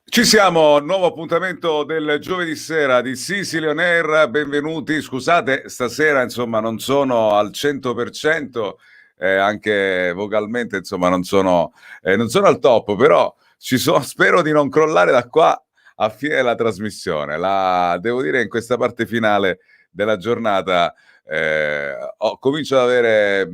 Ci siamo, nuovo appuntamento del giovedì sera di Sicily On Air, benvenuti. Scusate, stasera insomma non sono al 100%, anche vocalmente insomma non sono al top, però spero di non crollare da qua a fine della trasmissione. Devo dire in questa parte finale della giornata comincio ad avere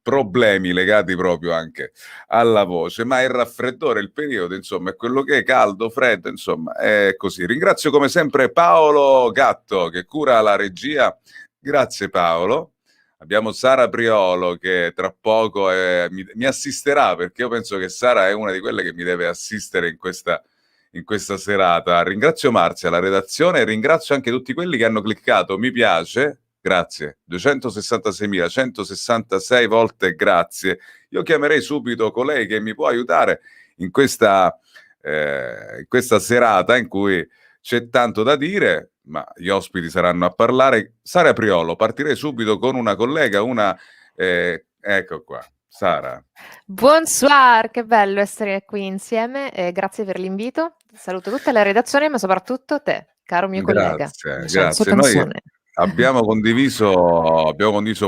problemi legati proprio anche alla voce, ma il raffreddore, il periodo, insomma, è quello che è, caldo, freddo, insomma, è così. Ringrazio come sempre Paolo Gatto che cura la regia. Grazie Paolo. Abbiamo Sara Priolo che tra poco mi assisterà, perché io penso che Sara è una di quelle che mi deve assistere in questa serata. Ringrazio Marzia, la redazione, e ringrazio anche tutti quelli che hanno cliccato mi piace. Grazie, 266.166 volte grazie. Io chiamerei subito colei che mi può aiutare in questa serata in cui c'è tanto da dire, ma gli ospiti saranno a parlare. Sara Priolo, partirei subito con una collega, ecco qua, Sara. Bonsoir, che bello essere qui insieme, grazie per l'invito. Saluto tutta la redazione, ma soprattutto te, caro mio collega. Grazie. Noi abbiamo condiviso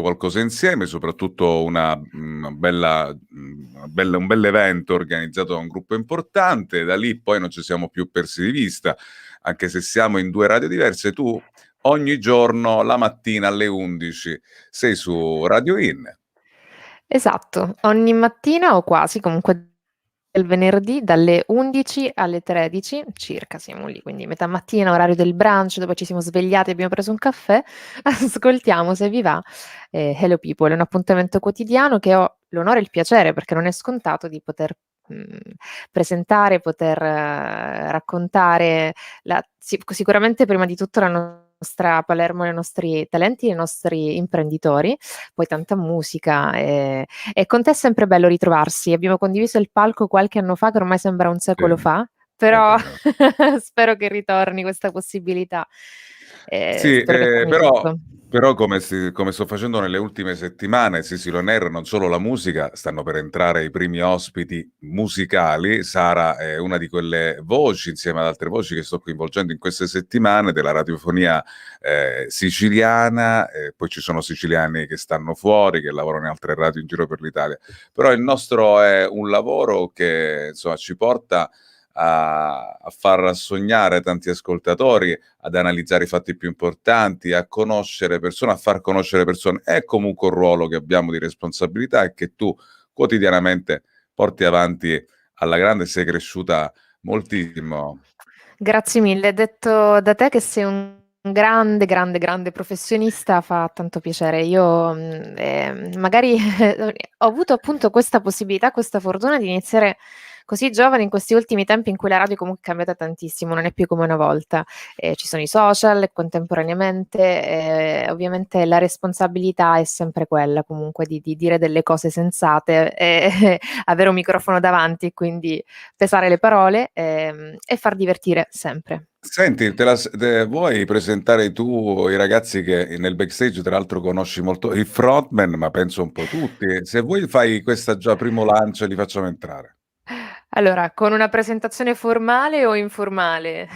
qualcosa insieme, soprattutto un bel evento organizzato da un gruppo importante. Da lì poi non ci siamo più persi di vista, anche se siamo in due radio diverse. Tu ogni giorno la mattina alle 11 sei su Radio In. Esatto, ogni mattina o quasi, comunque il venerdì dalle 11 alle 13 circa siamo lì, quindi metà mattina, orario del brunch, dove ci siamo svegliati e abbiamo preso un caffè, ascoltiamo, se vi va, Hello People. È un appuntamento quotidiano che ho l'onore e il piacere, perché non è scontato, di poter presentare, poter raccontare sicuramente prima di tutto la nostra Palermo, i nostri talenti, i nostri imprenditori, poi tanta musica e con te è sempre bello ritrovarsi. Abbiamo condiviso il palco qualche anno fa, che ormai sembra un secolo fa, però spero che ritorni questa possibilità. Sì, però come sto facendo nelle ultime settimane, Sicily On Air, non solo la musica, stanno per entrare i primi ospiti musicali. Sara è una di quelle voci, insieme ad altre voci, che sto coinvolgendo in queste settimane della radiofonia siciliana. Poi ci sono siciliani che stanno fuori, che lavorano in altre radio in giro per l'Italia. Però il nostro è un lavoro che insomma ci porta a far sognare tanti ascoltatori, ad analizzare i fatti più importanti, a conoscere persone, a far conoscere persone. È comunque un ruolo che abbiamo di responsabilità e che tu quotidianamente porti avanti alla grande. Sei cresciuta moltissimo. Grazie mille. Detto da te che sei un grande professionista, fa tanto piacere. Io magari ho avuto appunto questa possibilità, questa fortuna di iniziare così giovane in questi ultimi tempi in cui la radio comunque è cambiata tantissimo, non è più come una volta. Ci sono i social contemporaneamente, ovviamente la responsabilità è sempre quella comunque di dire delle cose sensate, avere un microfono davanti e quindi pesare le parole e far divertire sempre. Senti, vuoi presentare tu i ragazzi che nel backstage tra l'altro conosci molto, i frontman, ma penso un po' tutti. Se vuoi fai questa già primo lancio e li facciamo entrare. Allora, con una presentazione formale o informale?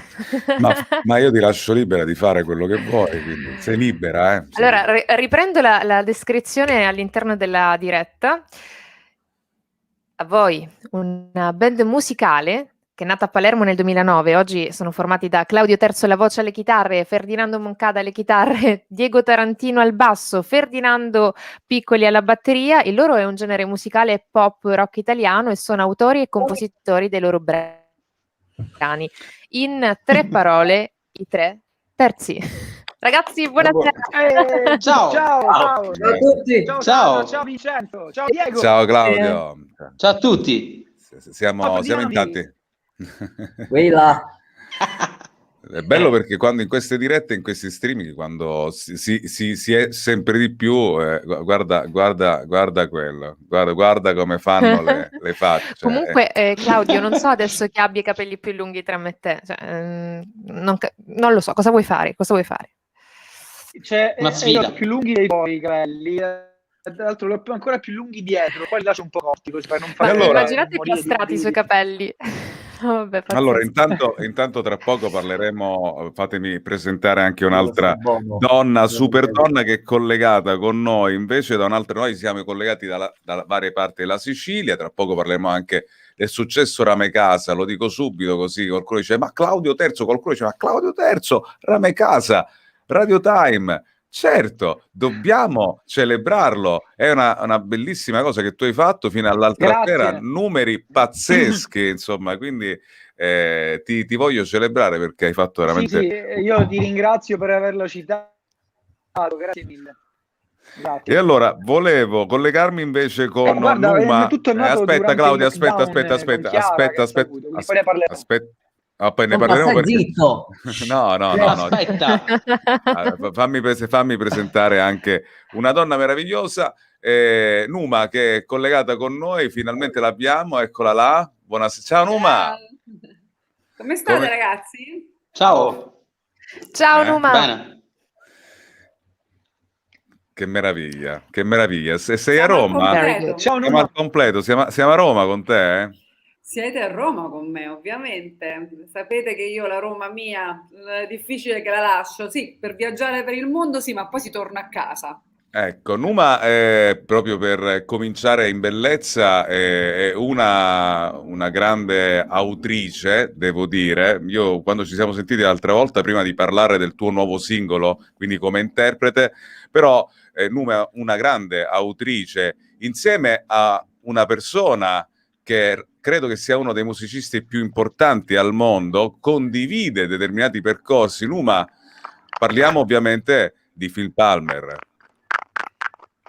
Ma io ti lascio libera di fare quello che vuoi, quindi sei libera, Sei allora, libera. riprendo la descrizione all'interno della diretta. A voi, una band musicale che è nata a Palermo nel 2009. Oggi sono formati da Claudio Terzo alla voce alle chitarre, Ferdinando Moncada alle chitarre, Diego Tarantino al basso, Ferdinando Piccoli alla batteria. Il loro è un genere musicale pop rock italiano e sono autori e compositori dei loro brani. In 3 parole, i 3 terzi. Ragazzi, buonasera. Ciao a tutti. Ciao Vincenzo, ciao Diego. Ciao Claudio. Ciao a tutti. Siamo in tanti. Qui là. È bello perché quando in queste dirette, in questi streaming, quando si è sempre di più, guarda quello, guarda come fanno le facce. Comunque, Claudio, non so adesso che abbia i capelli più lunghi tra me e te, cioè, non lo so, cosa vuoi fare? Cosa vuoi fare? Una sfida. Io ho più lunghi dei tuoi capelli, tra l'altro li ho ancora più lunghi dietro, poi li lascio un po' corti così per non fare allora, immaginate i piastrati i suoi capelli. Vabbè, allora, pazzesco. intanto tra poco parleremo, fatemi presentare anche un'altra donna, super donna che è collegata con noi, invece da un'altra, noi siamo collegati da varie parti della Sicilia, tra poco parleremo anche del successo Rame Casa, lo dico subito così, qualcuno dice ma Claudio Terzo, qualcuno dice ma Claudio Terzo, Rame Casa, Radio Time. Certo, dobbiamo celebrarlo. È una bellissima cosa che tu hai fatto fino all'altra sera, numeri pazzeschi, insomma, quindi ti voglio celebrare perché hai fatto veramente... Sì, io ti ringrazio per averlo citato, grazie mille. Grazie. E allora, volevo collegarmi invece con guarda, Numa. tutto è nato aspetta Claudia, aspetta. Poi ne parleremo perché... zitto. No. Aspetta. Fammi presentare anche una donna meravigliosa, Numa, che è collegata con noi, finalmente l'abbiamo, eccola là. Buonasera, ciao Numa. Come state ragazzi? Ciao. Ciao Numa. Bene. Che meraviglia. Sei a Roma? Ciao Siamo Numa. al completo, siamo a Roma con te, eh? Siete a Roma con me, ovviamente. Sapete che io la Roma mia è difficile che la lascio. Sì, per viaggiare per il mondo sì, ma poi si torna a casa. Ecco, Numa, proprio per cominciare in bellezza, è una grande autrice, devo dire. Io quando ci siamo sentiti l'altra volta, prima di parlare del tuo nuovo singolo, quindi come interprete, però Numa è una grande autrice, insieme a una persona che credo che sia uno dei musicisti più importanti al mondo, condivide determinati percorsi. Numa, parliamo ovviamente di Phil Palmer.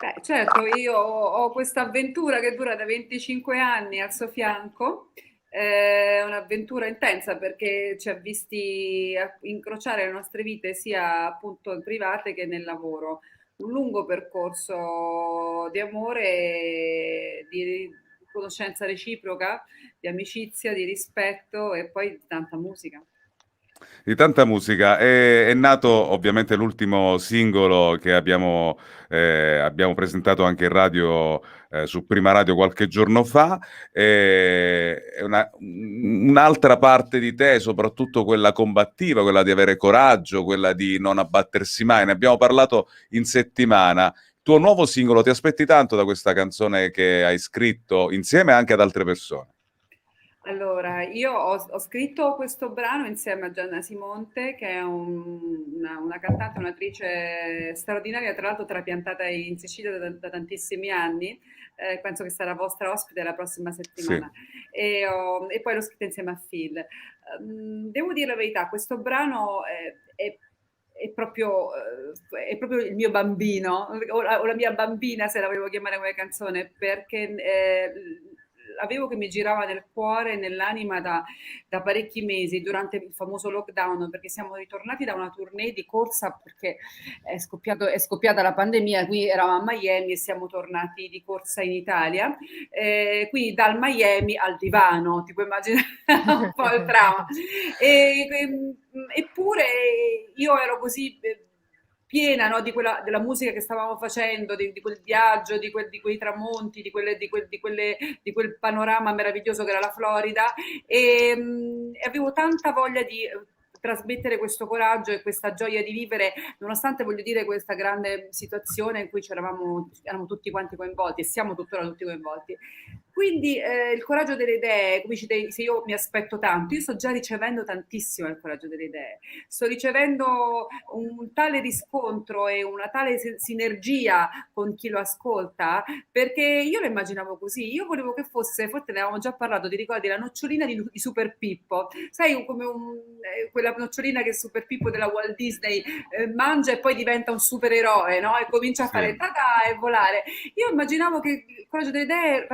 Beh, certo, io ho questa avventura che dura da 25 anni al suo fianco, è un'avventura intensa perché ci ha visti incrociare le nostre vite sia appunto private che nel lavoro. Un lungo percorso di amore, di conoscenza reciproca, di amicizia, di rispetto e poi di tanta musica. Di tanta musica. È nato ovviamente l'ultimo singolo che abbiamo presentato anche in radio, su Prima Radio qualche giorno fa. È un'altra parte di te, soprattutto quella combattiva, quella di avere coraggio, quella di non abbattersi mai. Ne abbiamo parlato in settimana. Tuo nuovo singolo, ti aspetti tanto da questa canzone che hai scritto insieme anche ad altre persone? Allora, io ho scritto questo brano insieme a Gianna Simonte, che è una cantante, un'attrice straordinaria, tra l'altro trapiantata in Sicilia da tantissimi anni. Penso che sarà vostra ospite la prossima settimana. Sì. E poi l'ho scritta insieme a Phil. Devo dire la verità, questo brano è proprio il mio bambino, o la mia bambina, se la volevo chiamare come canzone, perché avevo che mi girava nel cuore e nell'anima da parecchi mesi durante il famoso lockdown, perché siamo ritornati da una tournée di corsa perché è scoppiata la pandemia. Qui eravamo a Miami e siamo tornati di corsa in Italia, quindi dal Miami al divano, ti puoi immaginare un po' il trauma. Eppure io ero così piena, no, della musica che stavamo facendo, di quel viaggio, di quei tramonti, di quel panorama meraviglioso che era la Florida, e avevo tanta voglia di trasmettere questo coraggio e questa gioia di vivere, nonostante, voglio dire, questa grande situazione in cui eravamo tutti quanti coinvolti e siamo tuttora tutti coinvolti. Quindi il coraggio delle idee, come dici, se io mi aspetto tanto, io sto già ricevendo tantissimo il coraggio delle idee, sto ricevendo un tale riscontro e una tale sinergia con chi lo ascolta, perché io lo immaginavo così. Io volevo che fosse, forse ne avevamo già parlato, ti ricordi, la nocciolina di Super Pippo, sai, come quella nocciolina che Super Pippo della Walt Disney mangia e poi diventa un supereroe, no? E comincia a fare tada e volare. Io immaginavo che il coraggio delle idee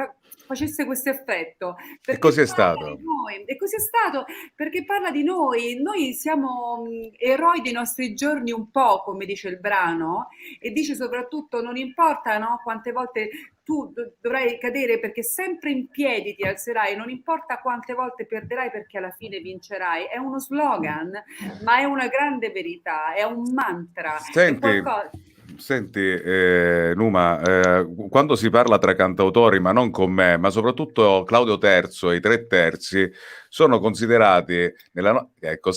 facesse questo effetto. E così è stato. noi, e così è stato, perché parla di noi. Noi siamo eroi dei nostri giorni un po', come dice il brano, e dice soprattutto non importa, no, quante volte tu dovrai cadere, perché sempre in piedi ti alzerai, non importa quante volte perderai, perché alla fine vincerai. È uno slogan, ma è una grande verità, è un mantra, è qualcosa... Senti, Numa, quando si parla tra cantautori, ma non con me, ma soprattutto Claudio Terzo e i Tre Terzi, sono considerati, ecco,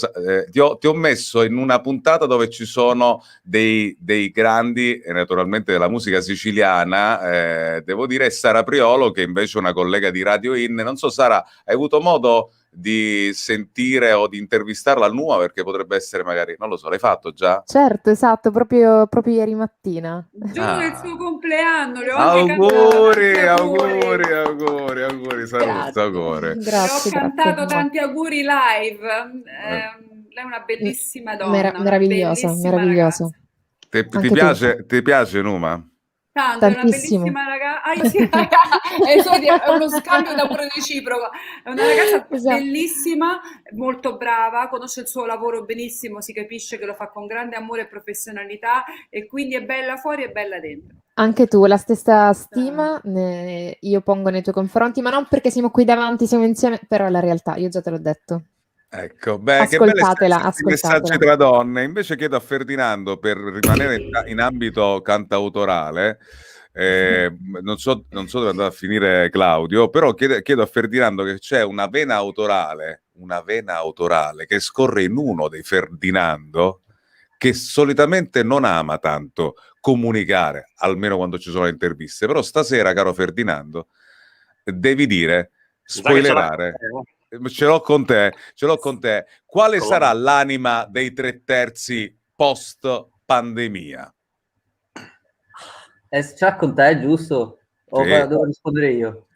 ti ho messo in una puntata dove ci sono dei grandi, naturalmente della musica siciliana, devo dire Sara Priolo, che invece è una collega di Radio In. Non so, Sara, hai avuto modo di sentire o di intervistarla al Numa, perché potrebbe essere magari, non lo so, l'hai fatto già? Certo, esatto, proprio ieri mattina. Giorno del suo compleanno, le ho Auguri, cantato Saluzzo, auguri. le ho Grazie, cantato grazie. tanti auguri live. Lei è una bellissima donna, una Meravigliosa, bellissima meravigliosa. ragazza. Ti piace Numa? Tanto, è una Tantissimo. bellissima ragazza. Sì, è uno scambio d'amore reciproco. È una ragazza Esatto. bellissima, molto brava, conosce il suo lavoro benissimo, si capisce che lo fa con grande amore e professionalità, e quindi è bella fuori e bella dentro. Anche tu, la stessa stima io pongo nei tuoi confronti, ma non perché siamo qui davanti, siamo insieme, però è la realtà, io già te l'ho detto. Ecco, beh, che belle Ascoltatela, messaggi tra donne. Invece chiedo a Ferdinando, per rimanere in ambito cantautorale, non so dove è andato a finire Claudio, però chiedo a Ferdinando che c'è una vena autorale che scorre in uno dei Ferdinando, che solitamente non ama tanto comunicare, almeno quando ci sono le interviste. Però stasera, caro Ferdinando, devi dire, spoilerare. Ce l'ho con te. Quale sarà l'anima dei Tre Terzi post pandemia? C'ha con te, giusto? O Sì. devo rispondere io?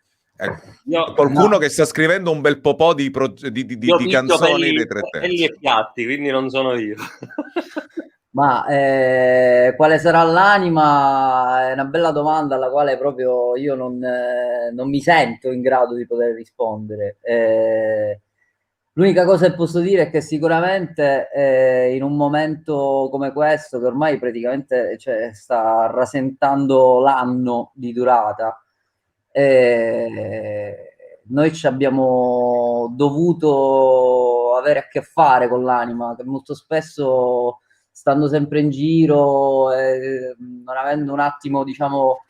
Qualcuno che sta scrivendo un bel po' di canzoni dei Tre Terzi. E piatti, quindi non sono io. Ma quale sarà l'anima? È una bella domanda alla quale proprio io non mi sento in grado di poter rispondere. L'unica cosa che posso dire è che sicuramente in un momento come questo, che ormai praticamente sta rasentando l'anno di durata, noi ci abbiamo dovuto avere a che fare con l'anima, che molto spesso, stando sempre in giro, non avendo un attimo, diciamo,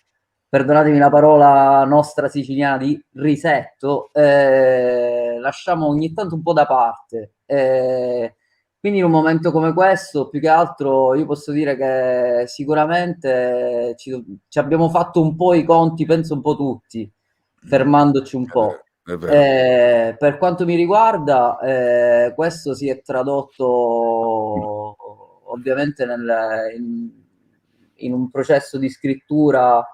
perdonatemi la parola nostra siciliana, di risetto, lasciamo ogni tanto un po' da parte. Quindi in un momento come questo, più che altro, io posso dire che sicuramente ci abbiamo fatto un po' i conti, penso un po' tutti, fermandoci un po'. Per quanto mi riguarda, questo si è tradotto ovviamente in un processo di scrittura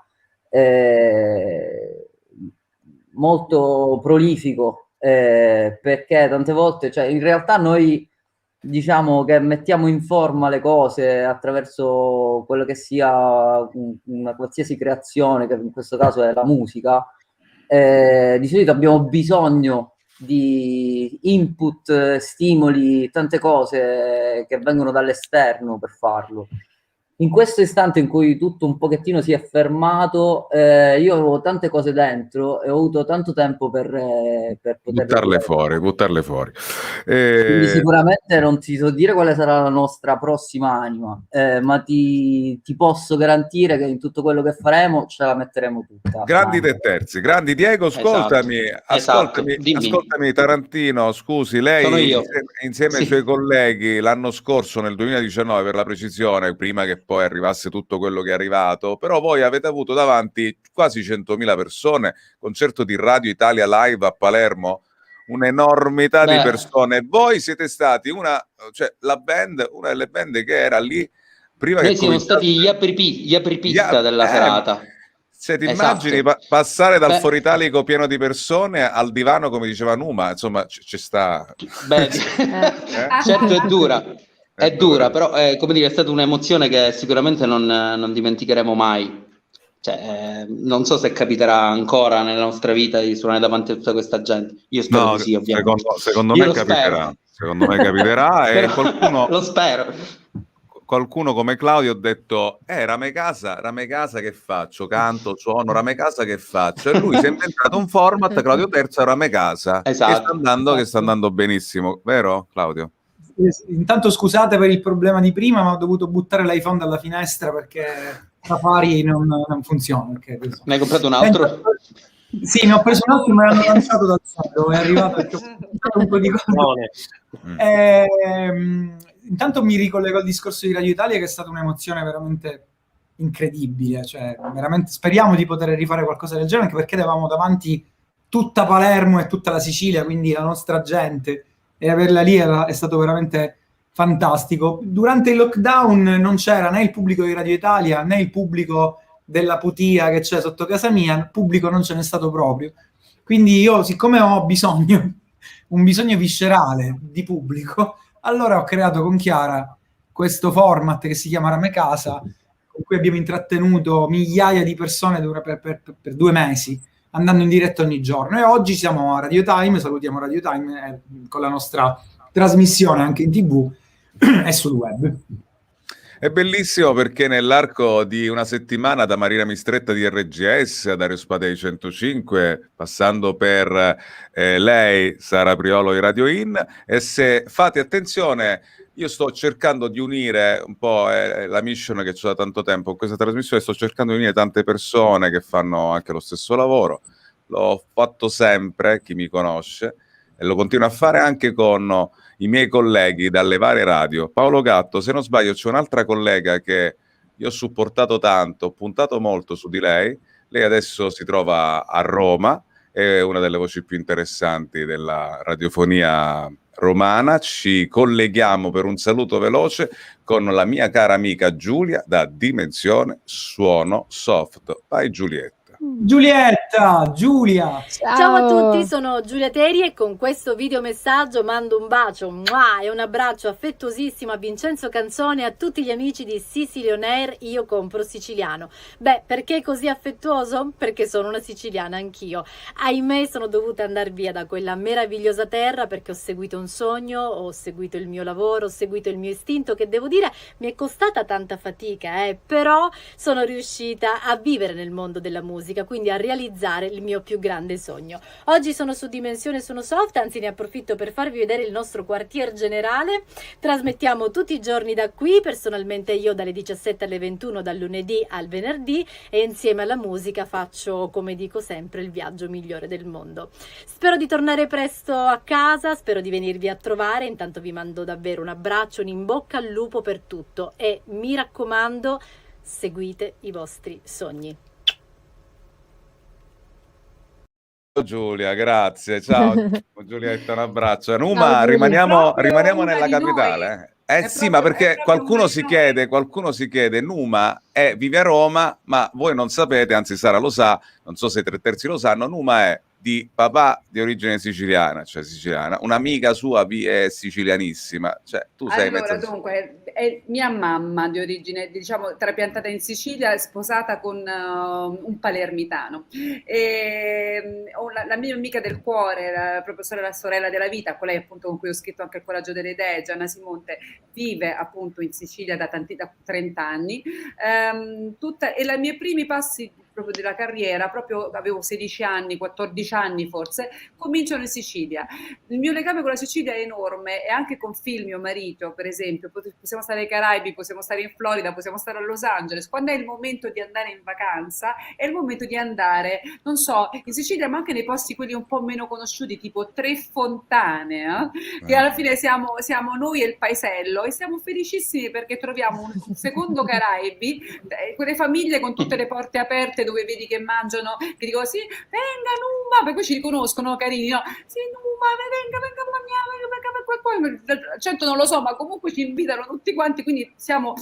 molto prolifico, perché tante volte, in realtà noi diciamo che mettiamo in forma le cose attraverso quello che sia una qualsiasi creazione, che in questo caso è la musica. Di solito abbiamo bisogno di input, stimoli, tante cose che vengono dall'esterno per farlo. In questo istante in cui tutto un pochettino si è fermato, io avevo tante cose dentro e ho avuto tanto tempo per poter buttarle fuori. Quindi sicuramente non ti so dire quale sarà la nostra prossima anima, ma ti posso garantire che in tutto quello che faremo ce la metteremo tutta. Grandi Tre Terzi, grandi. Diego, ascoltami, ascoltami Tarantino, scusi, lei insieme ai suoi colleghi l'anno scorso, nel 2019 per la precisione, prima che poi arrivasse tutto quello che è arrivato, però voi avete avuto davanti quasi 100.000 persone, concerto di Radio Italia Live a Palermo, un'enormità di persone. Voi siete stati una delle band che era lì prima. Noi che siamo stati gli apripista della serata. Se ti immagini passare dal Foro Italico pieno di persone al divano, come diceva Numa, insomma, ci sta. Certo, è dura. È dura, però come dire, è stata un'emozione che sicuramente non dimenticheremo mai. Cioè, non so se capiterà ancora nella nostra vita di suonare davanti a tutta questa gente. Io spero di sì, ovviamente. Secondo Io me lo capiterà. spero. Secondo me capiterà e Però lo spero. qualcuno come Claudio ha detto Rame Casa che faccio? Canto, suono, Rame Casa che faccio? E lui si è inventato un format, Claudio Terzo Rame Casa, Esatto. che sta andando benissimo, vero Claudio? Intanto scusate per il problema di prima, ma ho dovuto buttare l'iPhone dalla finestra perché Safari non funziona. Ne hai comprato un altro? Sì, ne ho preso un altro, me l'hanno lanciato dal cielo, è arrivato un po' di cose. Intanto mi ricollego al discorso di Radio Italia, che è stata un'emozione veramente incredibile, cioè veramente speriamo di poter rifare qualcosa del genere, anche perché avevamo davanti tutta Palermo e tutta la Sicilia, quindi la nostra gente, e averla lì è stato veramente fantastico. Durante il lockdown non c'era né il pubblico di Radio Italia né il pubblico della Putia che c'è sotto casa mia, il pubblico non ce n'è stato proprio. Quindi io, siccome ho un bisogno viscerale di pubblico, allora ho creato con Chiara questo format che si chiama Rame Casa, con cui abbiamo intrattenuto migliaia di persone per 2 mesi, andando in diretta ogni giorno. E oggi siamo a Radio Time, salutiamo Radio Time con la nostra trasmissione anche in TV e sul web. È bellissimo perché nell'arco di una settimana, da Marina Mistretta di RGS a Dario Spada di 105, passando per lei, Sara Priolo di Radio In, e se fate attenzione, io sto cercando di unire un po' la mission che ho da tanto tempo in questa trasmissione, sto cercando di unire tante persone che fanno anche lo stesso lavoro. L'ho fatto sempre, chi mi conosce, e lo continuo a fare anche con i miei colleghi dalle varie radio. Paolo Gatto, se non sbaglio, c'è un'altra collega che io ho supportato tanto, ho puntato molto su di lei. Lei adesso si trova a Roma, è una delle voci più interessanti della radiofonia romana. Ci colleghiamo per un saluto veloce con la mia cara amica Giulia da Dimensione Suono Soft. Vai Giulietta. Giulia! Ciao a tutti, sono Giulia Teri e con questo videomessaggio mando un bacio e un abbraccio affettuosissimo a Vincenzo Canzone e a tutti gli amici di Sicily On Air. Io compro siciliano. Beh, perché così affettuoso? Perché sono una siciliana anch'io. Ahimè, sono dovuta andare via da quella meravigliosa terra perché ho seguito un sogno, ho seguito il mio lavoro, ho seguito il mio istinto, che devo dire mi è costata tanta fatica, però sono riuscita a vivere nel mondo della musica, quindi a realizzare il mio più grande sogno. Oggi sono su Dimensione Sono Soft, anzi ne approfitto per farvi vedere il nostro quartier generale. Trasmettiamo tutti i giorni da qui, personalmente io dalle 17 alle 21 dal lunedì al venerdì, e insieme alla musica faccio, come dico sempre, il viaggio migliore del mondo. Spero di tornare presto a casa, spero di venirvi a trovare. Intanto vi mando davvero un abbraccio, un in bocca al lupo per tutto e mi raccomando, seguite i vostri sogni. Giulia, grazie, ciao Giulietta, un abbraccio. Numa, rimaniamo nella capitale. Sì, ma perché qualcuno si chiede, Numa vive a Roma, ma voi non sapete, anzi Sara lo sa, non so se i 3/3 lo sanno, Numa è di papà di origine siciliana, cioè siciliana, un'amica sua è sicilianissima, cioè tu sei allora, mezza... dunque, è mia mamma di origine, diciamo, trapiantata in Sicilia, sposata con un palermitano. La mia amica del cuore, proprio la sorella della vita, con lei appunto con cui ho scritto anche Il coraggio delle idee, Gianna Simonte, vive appunto in Sicilia da 30 anni. E i miei primi passi proprio della carriera, proprio avevo 16 anni, 14 anni forse, cominciano in Sicilia. Il mio legame con la Sicilia è enorme, e anche con Phil, mio marito, per esempio. Possiamo stare ai Caraibi, possiamo stare in Florida, possiamo stare a Los Angeles. Quando è il momento di andare in vacanza, è il momento di andare, non so, in Sicilia, ma anche nei posti quelli un po' meno conosciuti, tipo Tre Fontane, che alla fine siamo noi e il paesello, e siamo felicissimi perché troviamo un secondo Caraibi, quelle famiglie con tutte le porte aperte, dove vedi che mangiano, che dicono sì, venga Numa, perché poi ci riconoscono, carini, no? Sì, Numa, venga a mangiare, poi certo non lo so, ma comunque ci invitano tutti quanti, quindi siamo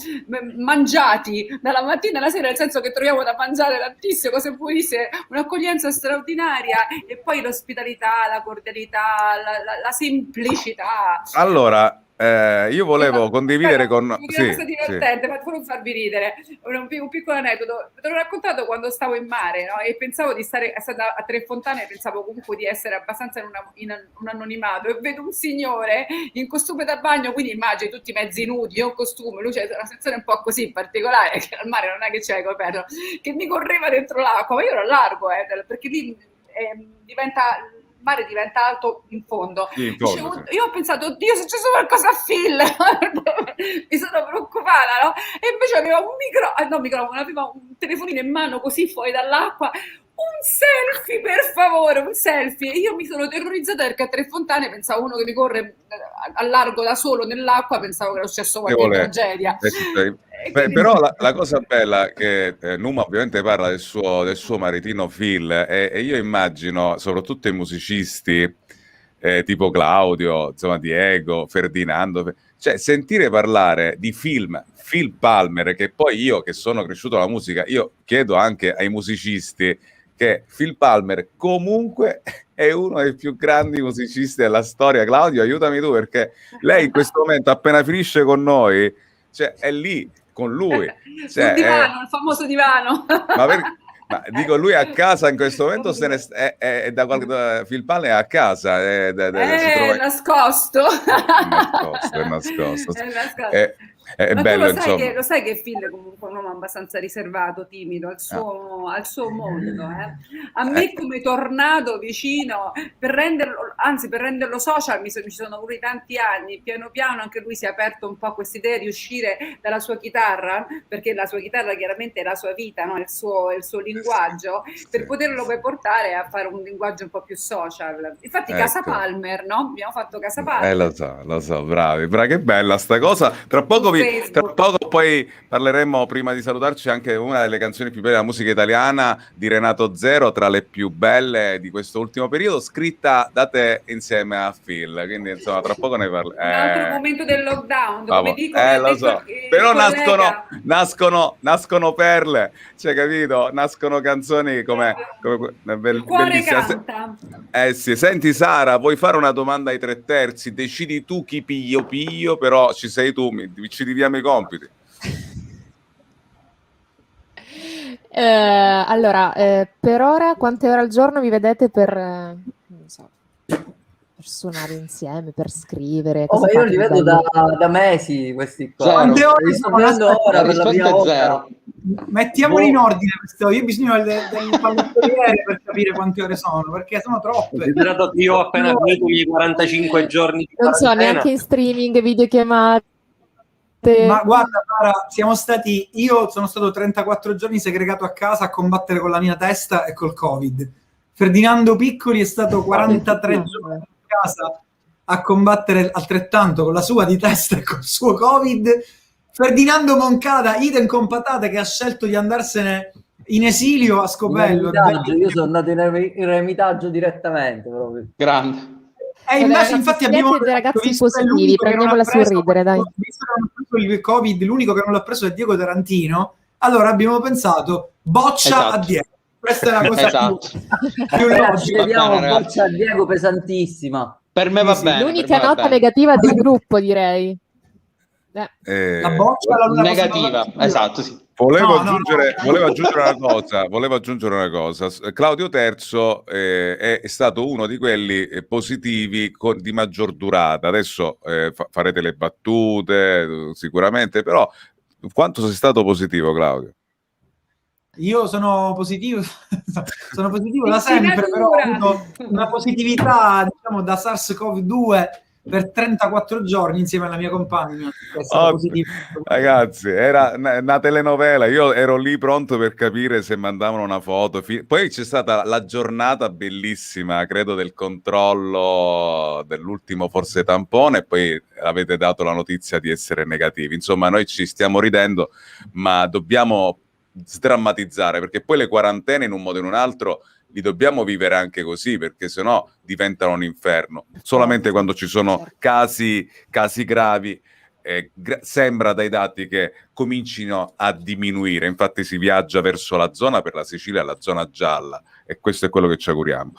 mangiati dalla mattina alla sera, nel senso che troviamo da mangiare tantissime cose buonissime, un'accoglienza straordinaria, e poi l'ospitalità, la cordialità, la semplicità. Allora, Io volevo condividere con... Una Sì, cosa divertente, ma volevo farvi ridere. Un piccolo aneddoto. Te l'ho raccontato quando stavo in mare, no? E pensavo di stare a Tre Fontane, pensavo comunque di essere abbastanza in un anonimato, e vedo un signore in costume da bagno, quindi immagini tutti mezzi nudi, io in costume, lui c'è una sensazione un po' così particolare, che al mare non è che c'è coperto, che mi correva dentro l'acqua, ma io ero a largo, perché lì il mare diventa alto in fondo. sì, in fondo, Dicevo, sì. io ho pensato, oddio, è successo qualcosa a Phil. Mi sono preoccupata, no? E invece aveva aveva un telefonino in mano così fuori dall'acqua. Un selfie, per favore, un selfie. E io mi sono terrorizzata perché a Tre Fontane pensavo uno che mi corre a largo da solo nell'acqua, pensavo che era successo qualche tragedia. Però la cosa bella che Numa ovviamente parla del suo maritino Phil, e io immagino soprattutto i musicisti tipo Claudio, insomma Diego, Ferdinando, cioè sentire parlare di Phil Palmer, che poi io che sono cresciuto alla musica, io chiedo anche ai musicisti che Phil Palmer comunque è uno dei più grandi musicisti della storia. Claudio, aiutami tu, perché lei in questo momento appena finisce con noi, cioè è lì con lui, cioè, sul divano, il famoso divano. Ma dico, lui a casa in questo momento è da qualche... Phil Palmer è a casa, si trova... nascosto. È nascosto. È Ma bello, lo sai che Phil comunque è un uomo abbastanza riservato, timido, al suo mondo. A me come tornato vicino, per renderlo social ci sono voluti tanti anni. Piano piano anche lui si è aperto un po' a questa idea di uscire dalla sua chitarra, perché la sua chitarra chiaramente è la sua vita, no? il suo linguaggio, per poterlo poi portare a fare un linguaggio un po' più social. Infatti Casa Palmer, no? Abbiamo fatto Casa Palmer. Lo so, bravi, che bella sta cosa. Tra poco poi parleremo, prima di salutarci, anche una delle canzoni più belle della musica italiana di Renato Zero, tra le più belle di questo ultimo periodo, scritta da te insieme a Phil, quindi insomma tra poco ne parleremo. Un altro momento del lockdown, come dico, lo so. Però nascono perle, cioè, capito? Nascono canzoni come il cuore canta. Sì. Senti Sara, vuoi fare una domanda ai 3/3? Decidi tu chi piglio, però ci sei tu, ci dividiamo i compiti. Allora, per ora quante ore al giorno vi vedete per suonare insieme, per scrivere? Io li vedo da mesi questi qua. Quante ore li sto vedendo ora per la prima volta. Mettiamoli in ordine questo. Io ho bisogno del pallottoliere per capire quante ore sono, perché sono troppe. Io ho appena finito i 45 giorni di non so, neanche in streaming, videochiamate. Ma guarda Sara, io sono stato 34 giorni segregato a casa a combattere con la mia testa e col Covid. Ferdinando Piccoli è stato 43 giorni a casa a combattere altrettanto con la sua di testa e col suo Covid. Ferdinando Moncada, idem con patate, che ha scelto di andarsene in esilio a Scopello. Io sono andato in eremitaggio direttamente proprio. Grande. Invece, infatti, abbiamo dei ragazzi positivi, prendiamola sul ridere, dai. Visto che non ha preso il Covid, l'unico che non l'ha preso è Diego Tarantino. Allora abbiamo pensato boccia a Diego. Questa è una cosa più logica. Vediamo boccia a Diego pesantissima. Per me va bene. L'unica nota negativa del gruppo, direi. La boccia la negativa, esatto, sì. Volevo aggiungere una cosa. Claudio Terzo è stato uno di quelli positivi di maggior durata. Adesso farete le battute sicuramente, però quanto sei stato positivo, Claudio? Io sono positivo da sempre, però ho avuto una positività, diciamo, da SARS-CoV-2 per 34 giorni insieme alla mia compagna. Ragazzi, era una telenovela, io ero lì pronto per capire se mandavano una foto. Poi c'è stata la giornata bellissima, credo, del controllo dell'ultimo forse tampone, e poi avete dato la notizia di essere negativi. Insomma, noi ci stiamo ridendo, ma dobbiamo sdrammatizzare, perché poi le quarantene in un modo o in un altro li dobbiamo vivere anche così, perché sennò diventano un inferno. Solamente quando ci sono casi gravi, sembra dai dati che comincino a diminuire. Infatti si viaggia verso la zona, per la Sicilia, la zona gialla, e questo è quello che ci auguriamo.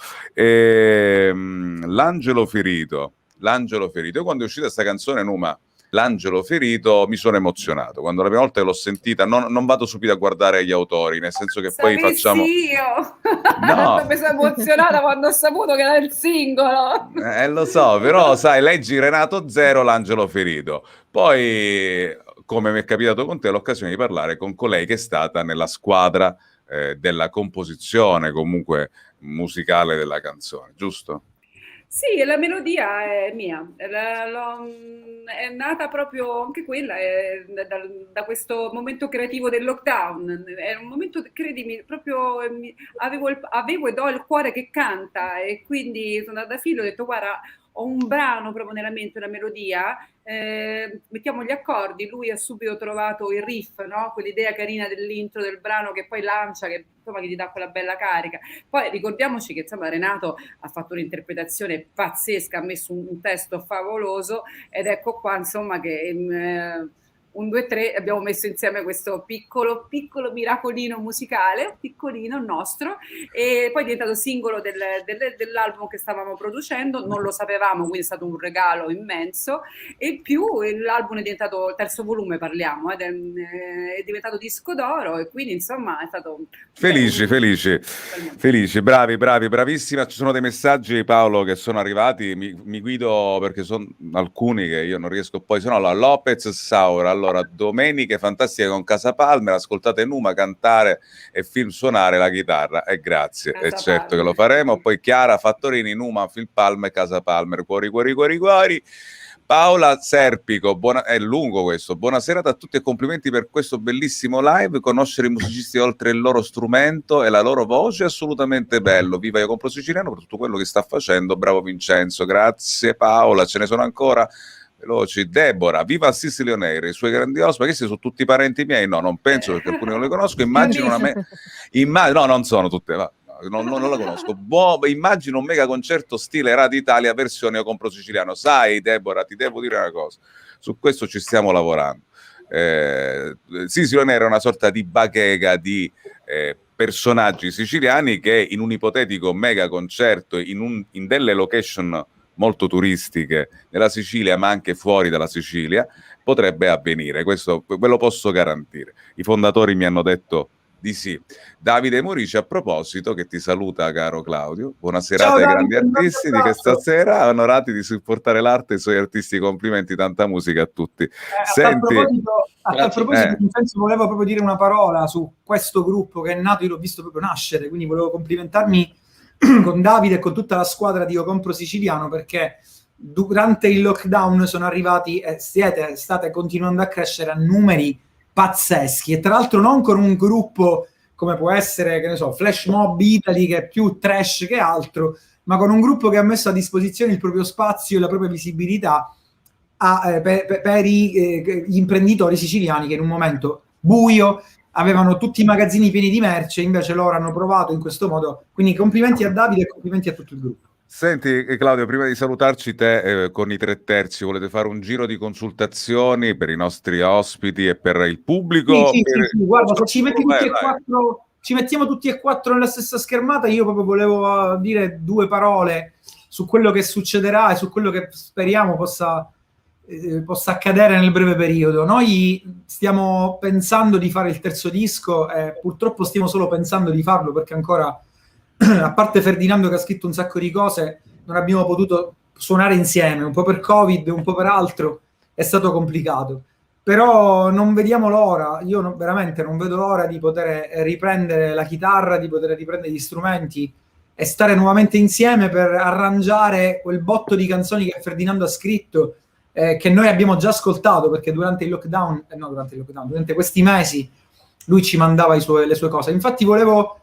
L'angelo ferito L'Angelo Ferito. E quando è uscita questa canzone, Numa, L'Angelo Ferito, mi sono emozionato. Quando la prima volta che l'ho sentita, non vado subito a guardare gli autori, nel senso che poi facciamo... io! No. Mi sono emozionata quando ho saputo che era il singolo. Lo so, però sai, leggi Renato Zero, L'Angelo Ferito. Poi, come mi è capitato con te, l'occasione di parlare con colei che è stata nella squadra della composizione, comunque musicale della canzone, giusto? Sì, la melodia è mia, è nata proprio anche quella da questo momento creativo del lockdown. È un momento, credimi, proprio avevo e ho il cuore che canta, e quindi sono andata a filo e ho detto: guarda, ho un brano proprio nella mente, una melodia, mettiamo gli accordi. Lui ha subito trovato il riff, no? Quell'idea carina dell'intro del brano che poi lancia, che insomma che gli dà quella bella carica. Poi ricordiamoci che insomma Renato ha fatto un'interpretazione pazzesca, ha messo un testo favoloso, ed ecco qua insomma che 1, 2, 3 abbiamo messo insieme questo piccolo miracolino musicale, piccolino nostro, e poi è diventato singolo dell'album che stavamo producendo. Non lo sapevamo, quindi è stato un regalo immenso, e più l'album è diventato, terzo volume parliamo, è diventato disco d'oro, e quindi insomma è stato... Felici, bravi, bravissima. Ci sono dei messaggi, Paolo, che sono arrivati, mi guido perché sono alcuni che io non riesco poi, se no, Lopez Saura, allora, domeniche fantastiche con Casa Palmer, ascoltate Numa cantare e Film suonare la chitarra, e grazie, Casa e certo Palmer, che lo faremo. Poi Chiara Fattorini, Numa, Film Palmer, Casa Palmer, cuori, cuori, cuori, cuori. Paola Serpico, è lungo questo, buonasera a tutti e complimenti per questo bellissimo live. Conoscere i musicisti oltre il loro strumento e la loro voce è assolutamente bello. Viva Io Compro Siciliano per tutto quello che sta facendo, bravo Vincenzo. Grazie Paola, ce ne sono ancora veloci. Deborah, viva Sicily On Air, i suoi grandi ospiti. Questi sono tutti parenti miei? No, non penso, perché alcuni non li conosco. Immagino no, non sono tutte, non la conosco. Immagino un mega concerto stile Radio Italia versione Io Compro Siciliano. Sai Deborah, ti devo dire una cosa, su questo ci stiamo lavorando. Sicily On Air è una sorta di bacheca di personaggi siciliani che in un ipotetico mega concerto in delle location molto turistiche nella Sicilia, ma anche fuori dalla Sicilia, potrebbe avvenire. Questo ve lo posso garantire. I fondatori mi hanno detto di sì. Davide Morici, a proposito, che ti saluta, caro Claudio. Buona serata ai grandi artisti di questa sera, onorati di supportare l'arte e i suoi artisti. Complimenti, tanta musica a tutti. Senti, a tal proposito, Vincenzo, volevo proprio dire una parola su questo gruppo che è nato, io l'ho visto proprio nascere, quindi volevo complimentarmi con Davide e con tutta la squadra di Io Compro Siciliano, perché durante il lockdown sono arrivati e state continuando a crescere a numeri pazzeschi, e tra l'altro non con un gruppo come può essere, che ne so, Flash Mob Italy, che è più trash che altro, ma con un gruppo che ha messo a disposizione il proprio spazio e la propria visibilità per gli imprenditori siciliani che in un momento buio avevano tutti i magazzini pieni di merce, invece loro hanno provato in questo modo. Quindi complimenti a Davide e complimenti a tutto il gruppo. Senti Claudio, prima di salutarci te con i 3/3, volete fare un giro di consultazioni per i nostri ospiti e per il pubblico? Sì, guarda, se ci mettiamo tutti e quattro nella stessa schermata, io proprio volevo dire 2 parole su quello che succederà e su quello che speriamo possa accadere nel breve periodo. Noi stiamo pensando di fare il terzo disco, purtroppo stiamo solo pensando di farlo perché ancora, a parte Ferdinando che ha scritto un sacco di cose, non abbiamo potuto suonare insieme, un po' per Covid, un po' per altro, è stato complicato. Però non vediamo l'ora, io veramente non vedo l'ora di poter riprendere la chitarra, di poter riprendere gli strumenti e stare nuovamente insieme per arrangiare quel botto di canzoni che Ferdinando ha scritto, che noi abbiamo già ascoltato, perché durante questi mesi lui ci mandava le sue cose. Infatti volevo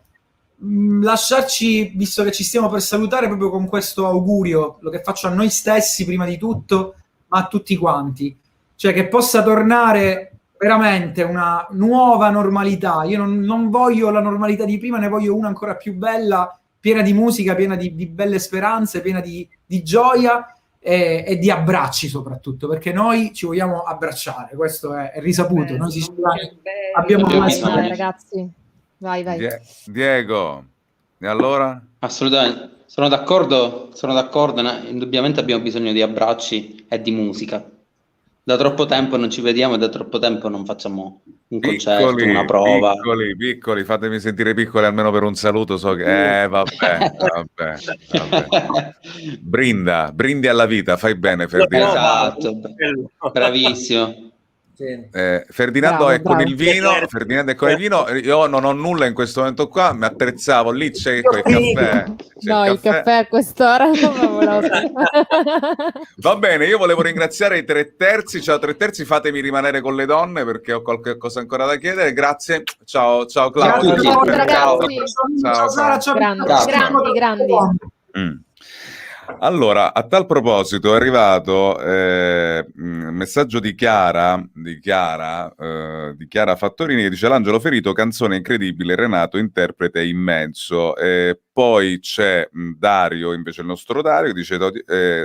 lasciarci, visto che ci stiamo per salutare, proprio con questo augurio, lo che faccio a noi stessi prima di tutto, ma a tutti quanti, cioè che possa tornare veramente una nuova normalità. Io non voglio la normalità di prima, ne voglio una ancora più bella, piena di musica, piena di belle speranze, piena di gioia e di abbracci soprattutto, perché noi ci vogliamo abbracciare, questo è risaputo. Noi abbiamo ragazzi. Vai. Diego, e allora? Assolutamente. Sono d'accordo, indubbiamente abbiamo bisogno di abbracci e di musica. Da troppo tempo non ci vediamo e da troppo tempo non facciamo un concerto, una prova. Piccoli, fatemi sentire piccoli almeno per un saluto, so che... vabbè. Brindi alla vita, fai bene, Ferdinando. Esatto, bravissimo. Ferdinando è con bravo. il vino, io non ho nulla in questo momento qua, mi attrezzavo, lì c'è il caffè. No, il caffè a quest'ora Va bene, io volevo ringraziare i 3 terzi. Ciao 3 terzi, fatemi rimanere con le donne perché ho qualche cosa ancora da chiedere. Grazie, ciao Claudio. Ciao ragazzi. Ciao Sara, ciao. Grandi. Allora, a tal proposito è arrivato un messaggio di Chiara Fattorini che dice: l'angelo ferito, canzone incredibile, Renato interprete immenso. Poi c'è Dario, invece il nostro Dario, che dice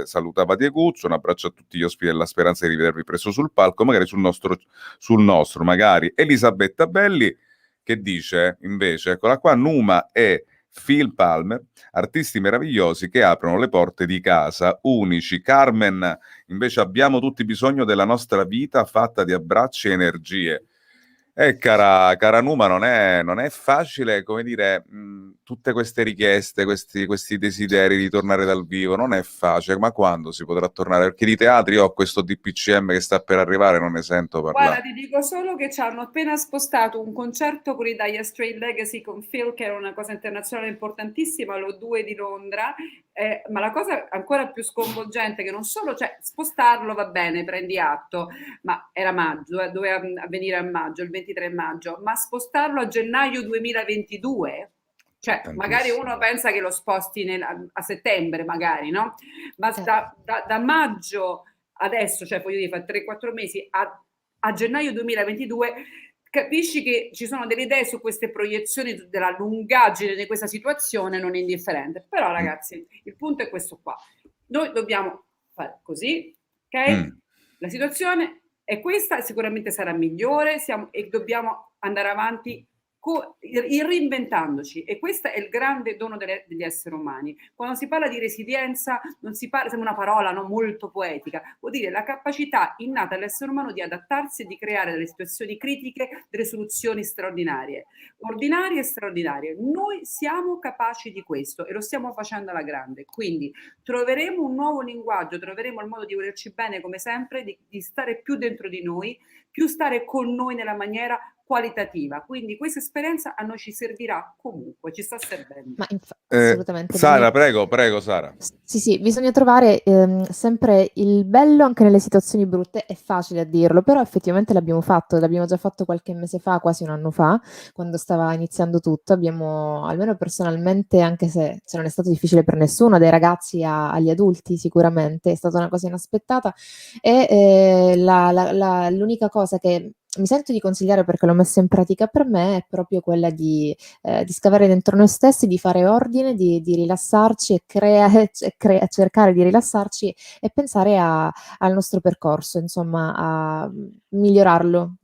saluta Patiecuccio, un abbraccio a tutti gli ospiti della speranza di rivedervi presto sul palco, magari sul nostro magari. Elisabetta Belli che dice invece, eccola qua, Numa e Phil Palmer, artisti meravigliosi che aprono le porte di casa, unici. Carmen, invece abbiamo tutti bisogno della nostra vita fatta di abbracci e energie. Cara Numa, non è facile, come dire, tutte queste richieste, questi desideri di tornare dal vivo, non è facile, ma quando si potrà tornare? Perché di teatri ho questo DPCM che sta per arrivare, non ne sento parlare. Guarda, ti dico solo che ci hanno appena spostato un concerto con i Dire Straits Legacy con Phil, che era una cosa internazionale importantissima, lo 2 di Londra, ma la cosa ancora più sconvolgente è che non solo, cioè, spostarlo va bene, prendi atto, ma era maggio, doveva avvenire a maggio, il 23 maggio, ma spostarlo a gennaio 2022, cioè magari uno pensa che lo sposti a settembre magari, no? Ma da maggio adesso, cioè voglio dire, fa 3-4 mesi a gennaio 2022, capisci che ci sono delle idee su queste proiezioni della lungaggine di questa situazione non indifferente. Però ragazzi, il punto è questo qua. Noi dobbiamo fare così, ok? La situazione è questa, sicuramente sarà migliore e dobbiamo andare avanti reinventandoci, e questo è il grande dono degli esseri umani. Quando si parla di resilienza non si parla, sembra una parola molto poetica, vuol dire la capacità innata all'essere umano di adattarsi e di creare delle situazioni critiche, delle soluzioni straordinarie, ordinarie e straordinarie. Noi siamo capaci di questo e lo stiamo facendo alla grande, quindi troveremo un nuovo linguaggio, troveremo il modo di volerci bene come sempre, di stare più dentro di noi, più stare con noi nella maniera qualitativa. Quindi questa esperienza a noi ci servirà comunque, ci sta servendo. Ma assolutamente. Sara, prego Sara. Sì, bisogna trovare sempre il bello anche nelle situazioni brutte. È facile a dirlo, però effettivamente l'abbiamo già fatto qualche mese fa, quasi un anno fa, quando stava iniziando tutto. Abbiamo, almeno personalmente, anche se non è stato difficile per nessuno, dai ragazzi agli adulti sicuramente, è stata una cosa inaspettata, e l'unica cosa che mi sento di consigliare, perché l'ho messa in pratica per me, è proprio quella di scavare dentro noi stessi, di fare ordine, di rilassarci e cercare di rilassarci e pensare al nostro percorso, insomma, a migliorarlo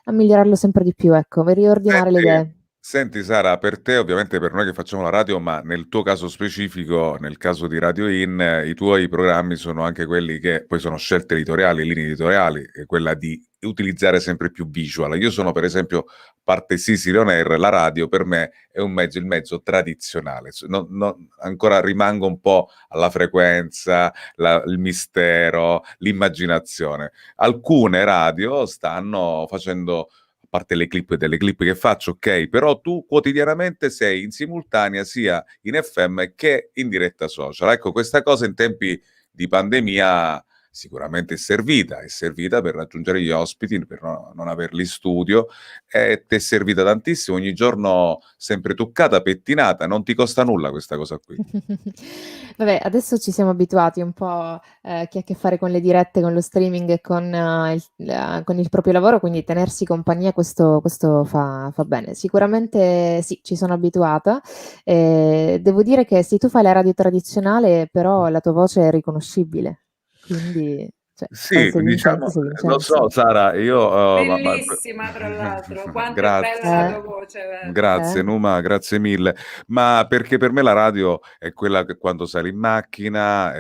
a migliorarlo sempre di più, ecco, riordinare le idee. Senti Sara, per te, ovviamente per noi che facciamo la radio, ma nel tuo caso specifico, nel caso di Radio In, i tuoi programmi sono anche quelli che poi sono scelte editoriali, linee editoriali, quella di utilizzare sempre più visual. Io sono per esempio parte Sicily On Air, la radio per me è il mezzo tradizionale, ancora rimango un po' alla frequenza, il mistero, l'immaginazione. Alcune radio stanno facendo, a parte delle clip che faccio, ok, però tu quotidianamente sei in simultanea sia in FM che in diretta social. Ecco, questa cosa in tempi di pandemia sicuramente è servita per raggiungere gli ospiti, per non averli in studio, e ti è servita tantissimo, ogni giorno sempre truccata, pettinata, non ti costa nulla questa cosa qui. Vabbè, adesso ci siamo abituati un po', chi ha a che fare con le dirette, con lo streaming e con il proprio lavoro, quindi tenersi compagnia, questo fa bene. Sicuramente sì, ci sono abituata. Devo dire che se tu fai la radio tradizionale, però la tua voce è riconoscibile. Quindi Cioè, Sì, sei diciamo, Vincenzo, sei lo Vincenzo. so Sara, io Bellissima, tra l'altro, quanto è grazie. bella la tua voce, Grazie Numa, grazie mille. Ma perché per me la radio è quella che quando sali in macchina,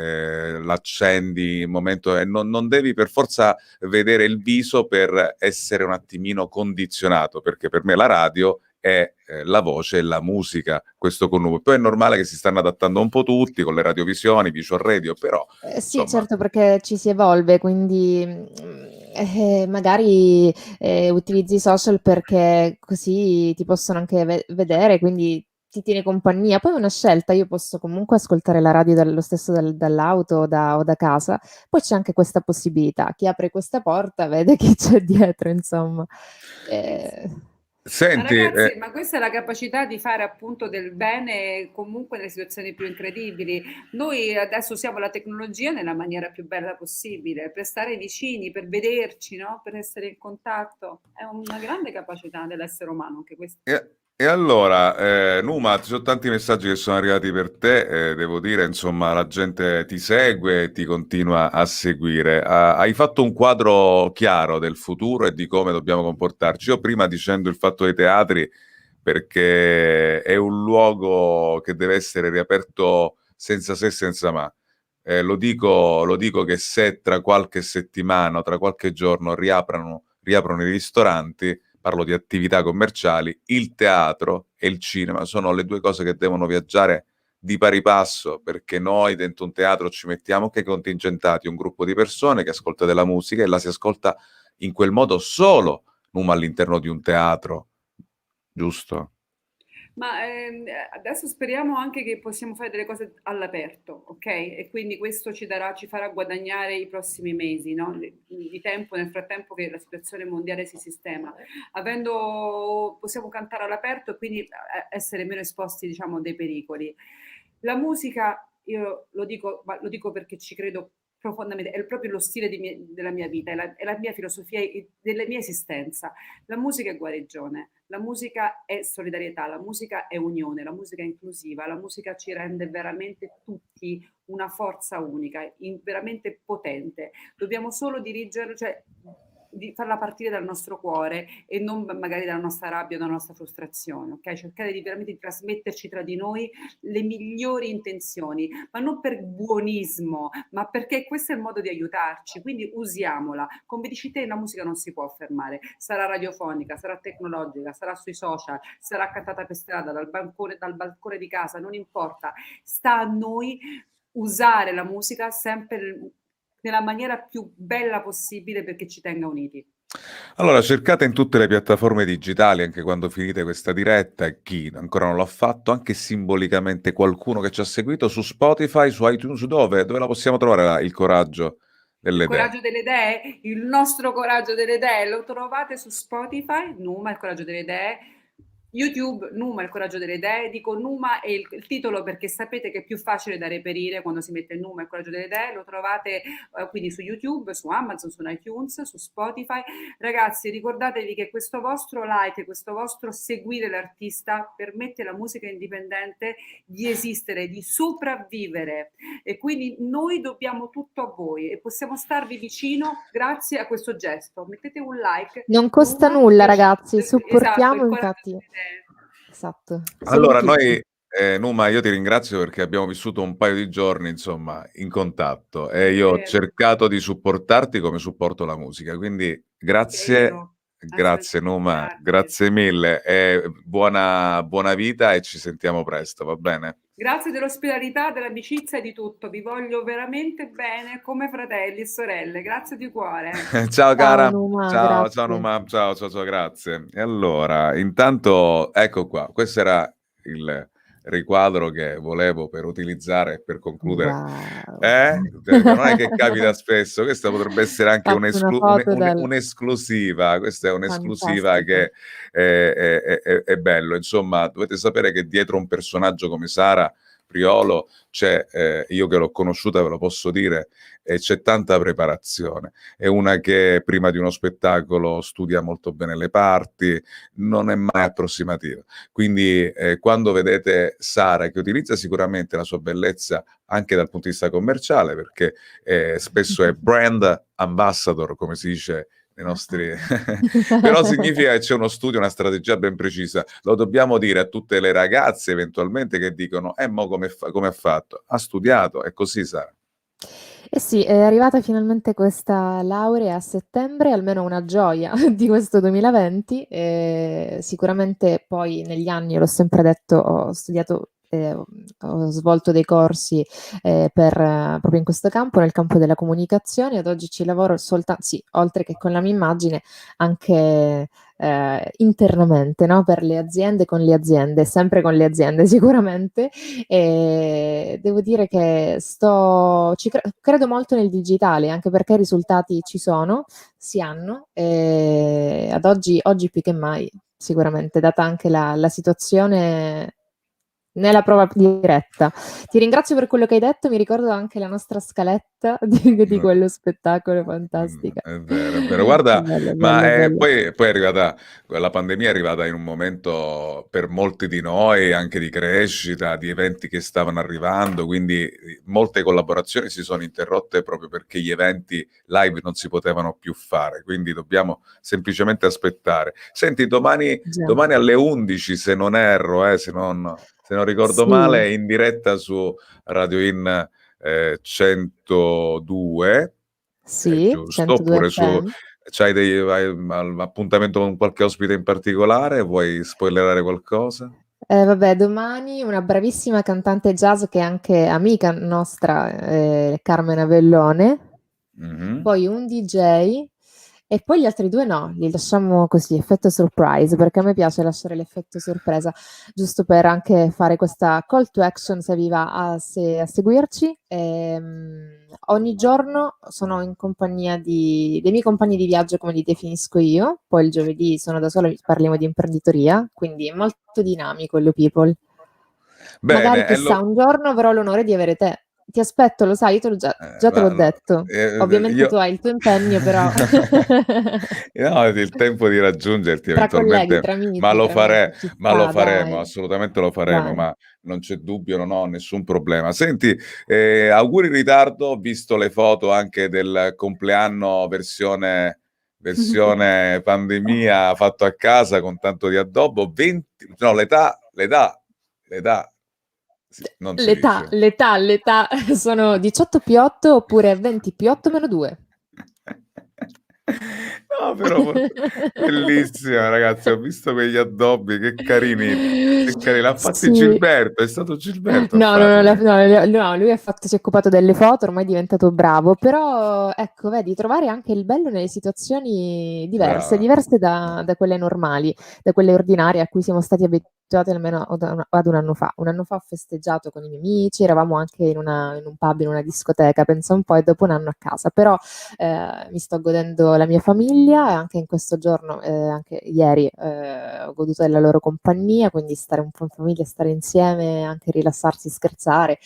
l'accendi il momento e non devi per forza vedere il viso per essere un attimino condizionato, perché per me la radio è la voce e la musica, questo con Numa. Poi è normale che si stanno adattando un po' tutti con le radiovisioni, visual radio, però Sì, insomma. certo, perché ci si evolve, quindi magari utilizzi i social perché così ti possono anche vedere, quindi ti tiene compagnia. Poi è una scelta, io posso comunque ascoltare la radio lo stesso dall'auto o da casa, poi c'è anche questa possibilità. Chi apre questa porta vede chi c'è dietro, insomma. Ma Senti, ragazzi, ma questa è la capacità di fare appunto del bene comunque nelle situazioni più incredibili. Noi adesso usiamo la tecnologia nella maniera più bella possibile, per stare vicini, per vederci, no? Per essere in contatto. È una grande capacità dell'essere umano anche questa. E allora, Numa, ci sono tanti messaggi che sono arrivati per te, devo dire, insomma, la gente ti segue e ti continua a seguire. Hai fatto un quadro chiaro del futuro e di come dobbiamo comportarci. Io prima dicendo il fatto dei teatri, perché è un luogo che deve essere riaperto senza se e senza ma. Lo dico che se tra qualche settimana o tra qualche giorno riaprono i ristoranti, parlo di attività commerciali, il teatro e il cinema sono le due cose che devono viaggiare di pari passo, perché noi dentro un teatro ci mettiamo anche contingentati un gruppo di persone che ascolta della musica e la si ascolta in quel modo solo all'interno di un teatro, giusto? Ma adesso speriamo anche che possiamo fare delle cose all'aperto, ok? E quindi questo ci farà guadagnare i prossimi mesi, no? Di tempo nel frattempo che la situazione mondiale si sistema. Possiamo cantare all'aperto e quindi essere meno esposti, diciamo, a dei pericoli. La musica, io lo dico perché ci credo profondamente, è proprio lo stile della mia vita, è la mia filosofia della mia esistenza. La musica è guarigione, la musica è solidarietà, la musica è unione, la musica è inclusiva, la musica ci rende veramente tutti una forza unica, veramente potente. Dobbiamo solo dirigerlo, cioè di farla partire dal nostro cuore e non magari dalla nostra rabbia o dalla nostra frustrazione, ok? Cercare veramente di trasmetterci tra di noi le migliori intenzioni, ma non per buonismo, ma perché questo è il modo di aiutarci, quindi usiamola. Come dici te, la musica non si può fermare, sarà radiofonica, sarà tecnologica, sarà sui social, sarà cantata per strada, dal balcone di casa, non importa, sta a noi usare la musica sempre nella maniera più bella possibile perché ci tenga uniti. Allora, cercate in tutte le piattaforme digitali, anche quando finite questa diretta, e chi ancora non l'ha fatto, anche simbolicamente qualcuno che ci ha seguito su Spotify, su iTunes, dove la possiamo trovare il coraggio delle idee? Il coraggio delle idee, il nostro coraggio delle idee, lo trovate su Spotify, Numa, il coraggio delle idee, YouTube, Numa, il coraggio delle idee. Dico Numa è il titolo perché sapete che è più facile da reperire quando si mette Numa, il coraggio delle idee. Lo trovate quindi su YouTube, su Amazon, su iTunes, su Spotify. Ragazzi, ricordatevi che questo vostro like, questo vostro seguire l'artista permette alla musica indipendente di esistere, di sopravvivere, e quindi noi dobbiamo tutto a voi e possiamo starvi vicino grazie a questo gesto. Mettete un like. Non costa Numa, nulla, ragazzi, supportiamo, esatto, infatti. Esatto. Allora, noi, Numa, io ti ringrazio perché abbiamo vissuto un paio di giorni, insomma, in contatto e io ho cercato di supportarti come supporto la musica, quindi grazie Numa, grazie mille e buona vita e ci sentiamo presto, va bene? Grazie dell'ospitalità, dell'amicizia e di tutto. Vi voglio veramente bene come fratelli e sorelle. Grazie di cuore. Ciao cara. Numa, ciao Numa, ciao, grazie. E allora, intanto, ecco qua, questo era il riquadro che volevo per utilizzare per concludere. Wow. Non è che capita spesso, questa potrebbe essere anche un'esclusiva, questa è un'esclusiva che è bello. Insomma, dovete sapere che dietro un personaggio come Sara Priolo c'è, io che l'ho conosciuta ve lo posso dire, c'è tanta preparazione. È una che prima di uno spettacolo studia molto bene le parti, non è mai approssimativa. Quindi quando vedete Sara che utilizza sicuramente la sua bellezza anche dal punto di vista commerciale, perché spesso è brand ambassador, come si dice nei nostri però significa che c'è uno studio, una strategia ben precisa. Lo dobbiamo dire a tutte le ragazze eventualmente che dicono mo come ha fatto? Ha studiato, è così, Sara. Eh sì, è arrivata finalmente questa laurea a settembre, almeno una gioia di questo 2020. Sicuramente poi negli anni, l'ho sempre detto, ho studiato, ho svolto dei corsi proprio in questo campo, nel campo della comunicazione. Ad oggi ci lavoro soltanto, sì, oltre che con la mia immagine, anche internamente, no? Per le aziende, con le aziende, sempre con le aziende sicuramente. E devo dire che credo molto nel digitale, anche perché i risultati ci sono, si hanno, e ad oggi più che mai, sicuramente, data anche la situazione nella prova diretta. Ti ringrazio per quello che hai detto, mi ricordo anche la nostra scaletta di quello spettacolo, fantastica. È vero. Guarda, Bello, ma bello, bello. poi è arrivata, la pandemia è arrivata in un momento per molti di noi anche di crescita, di eventi che stavano arrivando, quindi molte collaborazioni si sono interrotte proprio perché gli eventi live non si potevano più fare, quindi dobbiamo semplicemente aspettare. Senti, domani alle 11, se non erro, se non ricordo male, in diretta su Radio In 102, sì, giusto? 102 Oppure FM. hai appuntamento con qualche ospite in particolare? Vuoi spoilerare qualcosa? Vabbè, domani una bravissima cantante jazz che è anche amica nostra, Carmen Avellone, poi un DJ e poi gli altri due no, li lasciamo così, effetto surprise, perché a me piace lasciare l'effetto sorpresa, giusto per anche fare questa call to action se vi va a seguirci. Ogni giorno sono in compagnia dei miei compagni di viaggio, come li definisco io, poi il giovedì sono da sola, parliamo di imprenditoria, quindi è molto dinamico Hello People. Bene, Magari chissà, un giorno avrò l'onore di avere te. Ti aspetto, lo sai, io già te l'ho detto. Ovviamente tu hai il tuo impegno, però no, il tempo di raggiungerti tra colleghi, eventualmente, tra amici, ma lo ci ma lo sta, faremo, dai. assolutamente lo faremo, Dai. ma non c'è dubbio, non ho nessun problema. Senti, auguri in ritardo, ho visto le foto anche del compleanno versione pandemia fatto a casa con tanto di addobbo, l'età non si dice. L'età sono 18+8 oppure 20+8-2. No, però bellissima, ragazzi. Ho visto quegli addobbi, che carini. Che carini. L'ha fatti Sì. Gilberto, è stato Gilberto a No, farli. lui si è occupato delle foto, ormai è diventato bravo, però ecco, vedi, trovare anche il bello nelle situazioni diverse, Brava. diverse da quelle normali, da quelle ordinarie a cui siamo stati abituati almeno ad un anno fa. Un anno fa ho festeggiato con i miei amici, eravamo anche in un pub, in una discoteca, pensa un po', e dopo un anno a casa, però mi sto godendo la mia famiglia e anche in questo giorno, anche ieri, ho goduto della loro compagnia, quindi stare un po' in famiglia, stare insieme, anche rilassarsi, scherzare,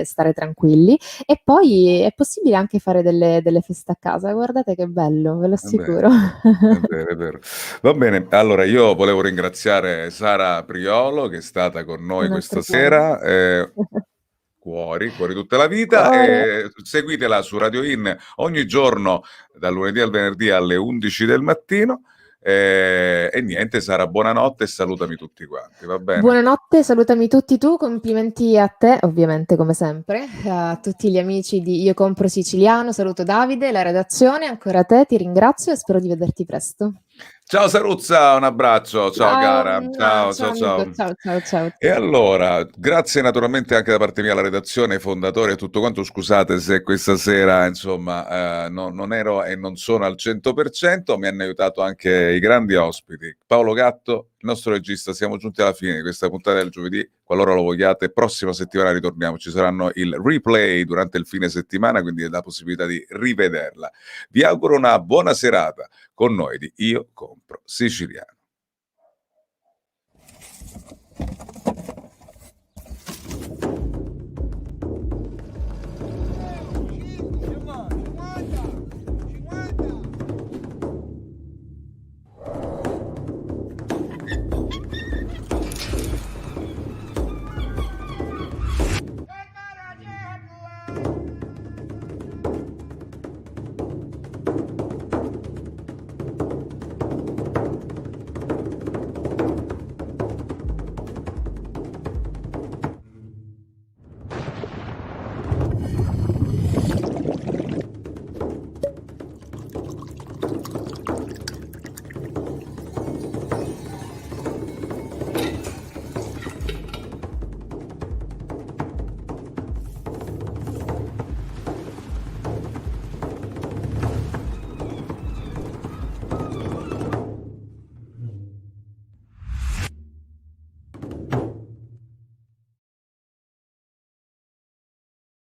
stare tranquilli. E poi è possibile anche fare delle feste a casa, guardate che bello, ve lo assicuro. È vero. Va bene, allora io volevo ringraziare Sara Priolo che è stata con noi Un questa altro sera. Cuori tutta la vita, Cuore. seguitela su Radio In ogni giorno dal lunedì al venerdì alle 11 del mattino, e niente, Sara, buonanotte e salutami tutti quanti, va bene? Buonanotte, salutami tutti tu, complimenti a te, ovviamente come sempre, a tutti gli amici di Io Compro Siciliano, saluto Davide, la redazione, ancora a te, ti ringrazio e spero di vederti presto. Ciao Saruzza, un abbraccio, ciao cara, Ciao amico, ciao. E allora, grazie naturalmente anche da parte mia alla redazione, ai fondatori e tutto quanto. Scusate se questa sera, insomma, non ero e non sono al 100%, mi hanno aiutato anche i grandi ospiti. Paolo Gatto, il nostro regista, siamo giunti alla fine di questa puntata del giovedì, qualora lo vogliate, prossima settimana ritorniamo, ci saranno il replay durante il fine settimana, quindi la possibilità di rivederla. Vi auguro una buona serata con noi di Io Compro Siciliano.